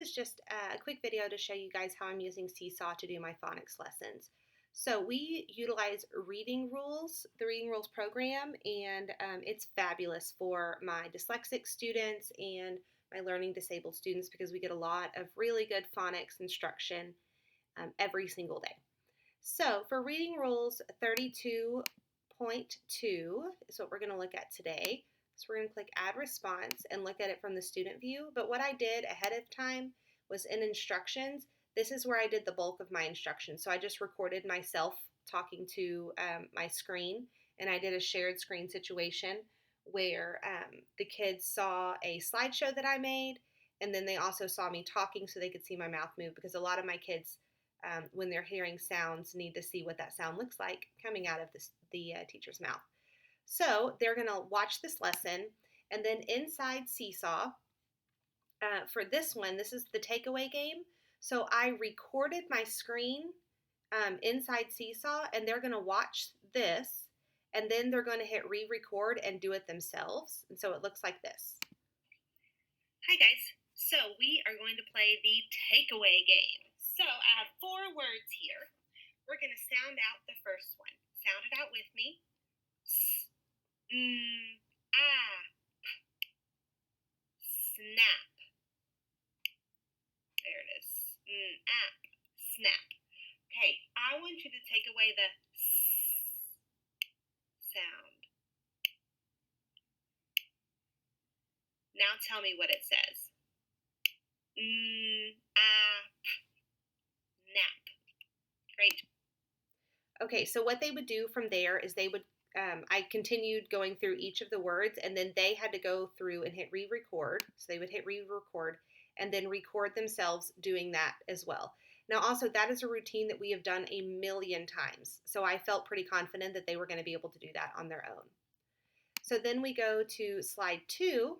This is just a quick video to show you guys how I'm using Seesaw to do my phonics lessons. So we utilize Reading Rules, the Reading Rules program, and it's fabulous for my dyslexic students and my learning disabled students because we get a lot of really good phonics instruction every single day. So for Reading Rules 32.2 is what we're going to look at today. So we're going to click Add Response and look at it from the student view. But what I did ahead of time was in instructions. This is where I did the bulk of my instructions. So I just recorded myself talking to my screen, and I did a shared screen situation where the kids saw a slideshow that I made, and then they also saw me talking so they could see my mouth move, because a lot of my kids, when they're hearing sounds, need to see what that sound looks like coming out of the teacher's mouth. So they're going to watch this lesson, and then inside Seesaw, for this one, this is the takeaway game. So I recorded my screen inside Seesaw, and they're going to watch this, and then they're going to hit re-record and do it themselves. And so it looks like this. Hi guys, so we are going to play the takeaway game. So I have 4 words here. We're going to sound out the first one. Sound it out with me. S, snap. There it is. Snap. Okay, I want you to take away the s sound. Now tell me what it says. Nap. Great. Okay, so what they would do from there is they would, I continued going through each of the words, and then they had to go through and hit re-record. So they would hit re-record and then record themselves doing that as well. Now also, that is a routine that we have done a million times. So I felt pretty confident that they were going to be able to do that on their own. So then we go to slide 2.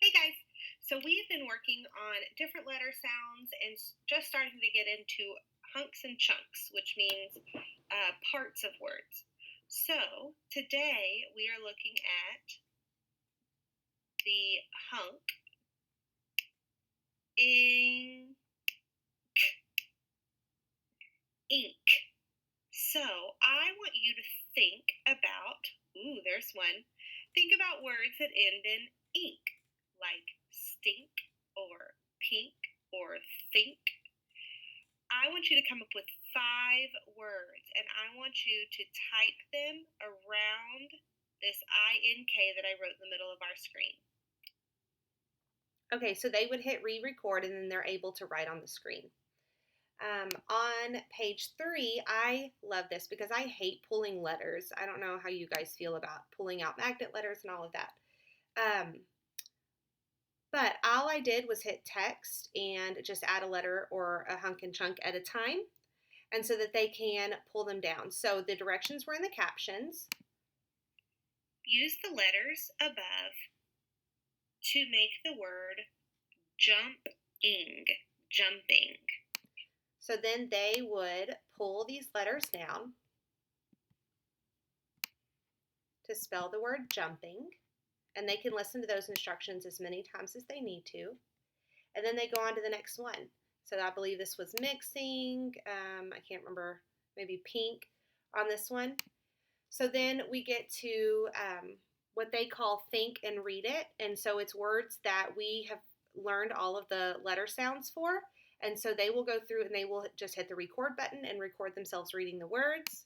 Hey guys, so we've been working on different letter sounds and just starting to get into hunks and chunks, which means parts of words. So today we are looking at the hunk, ink. So I want you to think about, there's one. Think about words that end in ink, like stink or pink or think. I want you to come up with 5 words, and I want you to type them around this INK that I wrote in the middle of our screen. Okay, so they would hit re-record, and then they're able to write on the screen. On page 3, I love this because I hate pulling letters. I don't know how you guys feel about pulling out magnet letters and all of that. But all I did was hit text and just add a letter or a hunk and chunk at a time, and so that they can pull them down. So the directions were in the captions. Use the letters above to make the word jumping. So then they would pull these letters down to spell the word jumping, and they can listen to those instructions as many times as they need to. And then they go on to the next one. So I believe this was mixing, I can't remember, maybe pink on this one. So then we get to what they call think and read it. And so it's words that we have learned all of the letter sounds for. And so they will go through and they will just hit the record button and record themselves reading the words.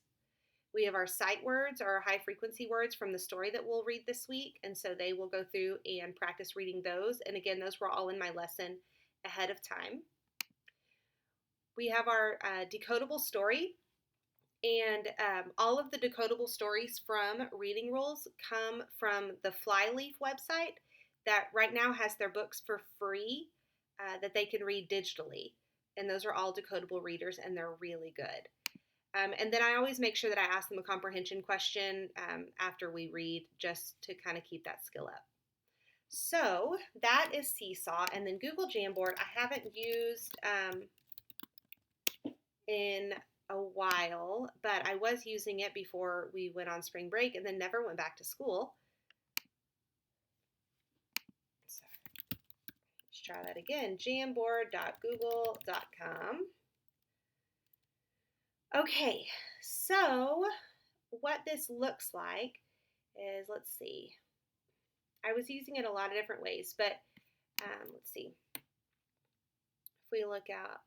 We have our sight words, or high frequency words from the story that we'll read this week. And so they will go through and practice reading those. And again, those were all in my lesson ahead of time. We have our decodable story. And all of the decodable stories from Reading Rules come from the Flyleaf website that right now has their books for free that they can read digitally. And those are all decodable readers, and they're really good. And then I always make sure that I ask them a comprehension question after we read, just to kind of keep that skill up. So that is Seesaw. And then Google Jamboard, I haven't used in a while, but I was using it before we went on spring break and then never went back to school. try that again, jamboard.google.com. Okay, so what this looks like is, let's see, I was using it a lot of different ways, but let's see. If we look out,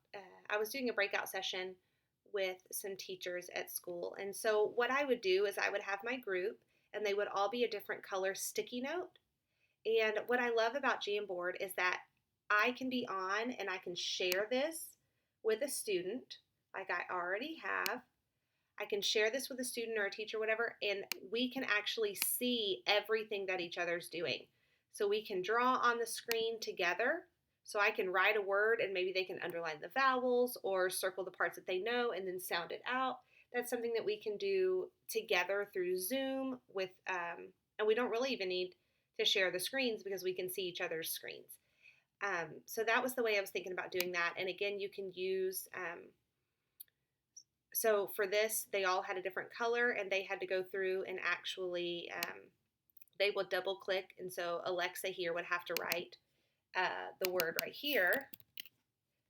I was doing a breakout session with some teachers at school. And so what I would do is I would have my group and they would all be a different color sticky note. And what I love about Jamboard is that I can be on and I can share this with a student like I already have. I can share this with a student or a teacher, whatever, and we can actually see everything that each other's doing. So we can draw on the screen together. So I can write a word and maybe they can underline the vowels or circle the parts that they know and then sound it out. That's something that we can do together through Zoom with, and we don't really even need to share the screens because we can see each other's screens. So that was the way I was thinking about doing that. And again, you can use, so for this, they all had a different color and they had to go through and actually, they would double click. And so Alexa here would have to write the word right here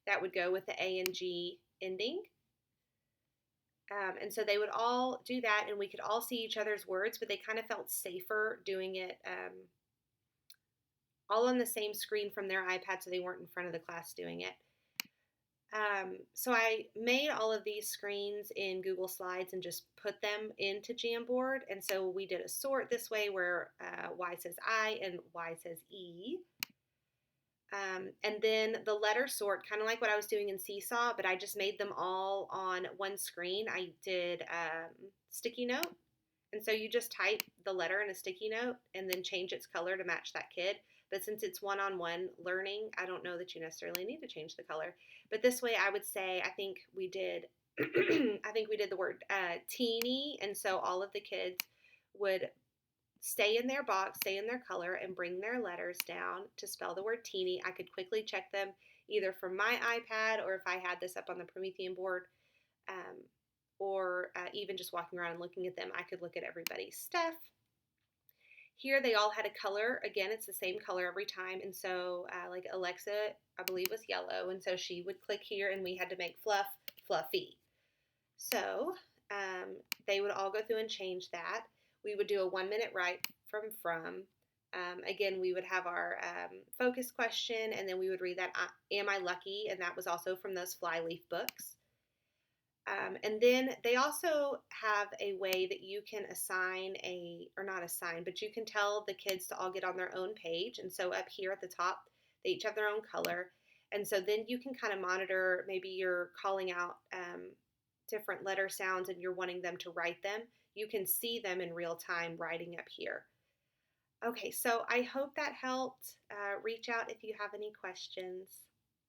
that would go with the A and G ending. And so they would all do that and we could all see each other's words, but they kind of felt safer doing it all on the same screen from their iPad so they weren't in front of the class doing it. So I made all of these screens in Google Slides and just put them into Jamboard. And so we did a sort this way where Y says I and Y says E. And then the letter sort, kind of like what I was doing in Seesaw, but I just made them all on one screen. I did sticky note. And so you just type the letter in a sticky note and then change its color to match that kid. But since it's one-on-one learning, I don't know that you necessarily need to change the color. But this way I would say, I think we did the word teeny. And so all of the kids would stay in their box, stay in their color, and bring their letters down to spell the word teeny. I could quickly check them either from my iPad or if I had this up on the Promethean board, or even just walking around and looking at them, I could look at everybody's stuff. Here they all had a color. Again, it's the same color every time. And so like Alexa, I believe was yellow. And so she would click here and we had to make fluff, fluffy. So they would all go through and change that. We would do a 1 minute right from. Again, we would have our focus question, and then we would read that, Am I Lucky? And that was also from those Flyleaf books. And then they also have a way that you can assign or not assign, but you can tell the kids to all get on their own page. And so up here at the top, they each have their own color. And so then you can kind of monitor, maybe you're calling out different letter sounds and you're wanting them to write them. You can see them in real time writing up here. Okay, so I hope that helped. Reach out if you have any questions.